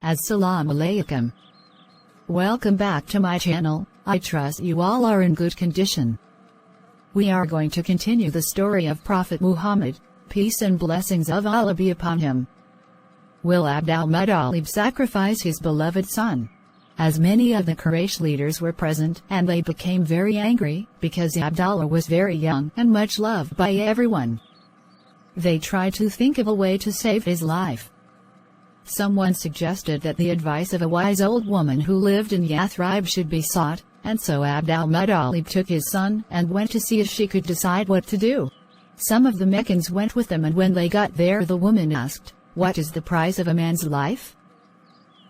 As-salamu alaykum. Welcome back to my channel. I trust you all are in good condition. We are going to continue the story of Prophet Muhammad, peace and blessings of Allah be upon him. Will Abd al-Muttalib sacrifice his beloved son? As many of the Quraysh leaders were present, and they became very angry, because Abdallah was very young and much loved by everyone. They tried to think of a way to save his life. Someone suggested that the advice of a wise old woman who lived in Yathrib should be sought, and so Abd al-Muttalib took his son and went to see if she could decide what to do. Some of the Meccans went with them, and when they got there the woman asked, "What is the price of a man's life?"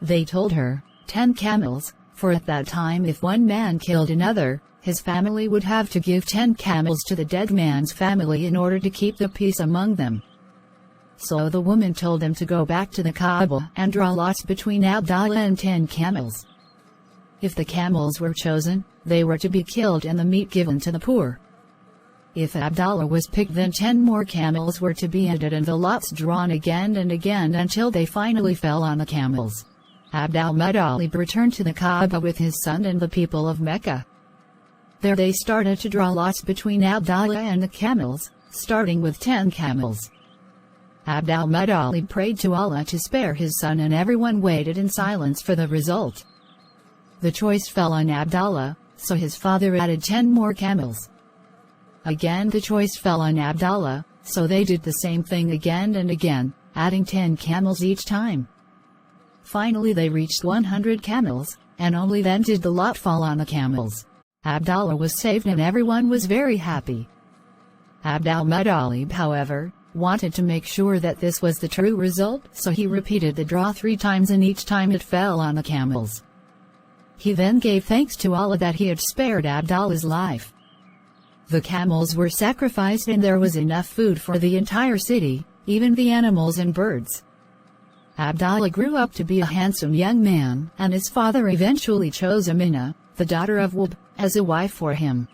They told her, 10 camels, for at that time if one man killed another, his family would have to give 10 camels to the dead man's family in order to keep the peace among them. So the woman told them to go back to the Kaaba and draw lots between Abdallah and 10 camels. If the camels were chosen, they were to be killed and the meat given to the poor. If Abdallah was picked, then 10 more camels were to be added and the lots drawn again and again until they finally fell on the camels. Abd al-Muttalib returned to the Kaaba with his son and the people of Mecca. There they started to draw lots between Abdallah and the camels, starting with 10 camels. Abd al-Muttalib prayed to Allah to spare his son, and everyone waited in silence for the result. The choice fell on Abdallah, so his father added 10 more camels. Again the choice fell on Abdallah, so they did the same thing again and again, adding 10 camels each time. Finally they reached 100 camels, and only then did the lot fall on the camels. Abdallah was saved and everyone was very happy. Abd al-Muttalib, however, wanted to make sure that this was the true result, so he repeated the draw 3 times and each time it fell on the camels. He then gave thanks to Allah that he had spared Abdallah's life. The camels were sacrificed and there was enough food for the entire city, even the animals and birds. Abdallah grew up to be a handsome young man, and his father eventually chose Amina, the daughter of Wahb, as a wife for him.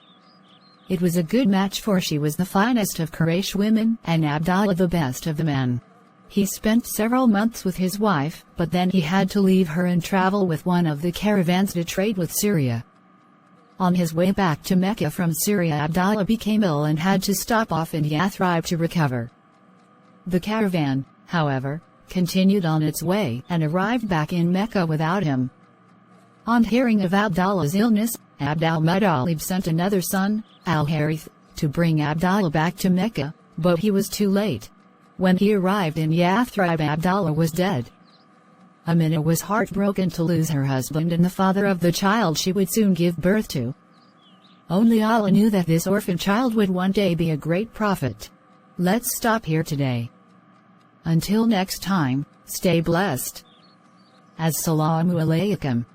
It was a good match, for she was the finest of Quraysh women, and Abdallah the best of the men. He spent several months with his wife, but then he had to leave her and travel with one of the caravans to trade with Syria. On his way back to Mecca from Syria, Abdallah became ill and had to stop off in Yathrib to recover. The caravan, however, continued on its way and arrived back in Mecca without him. On hearing of Abdallah's illness, Abd al-Muttalib sent another son, Al-Harith, to bring Abdallah back to Mecca, but he was too late. When he arrived in Yathrib, Abdallah was dead. Amina was heartbroken to lose her husband and the father of the child she would soon give birth to. Only Allah knew that this orphan child would one day be a great prophet. Let's stop here today. Until next time, stay blessed. As-salamu alaykum.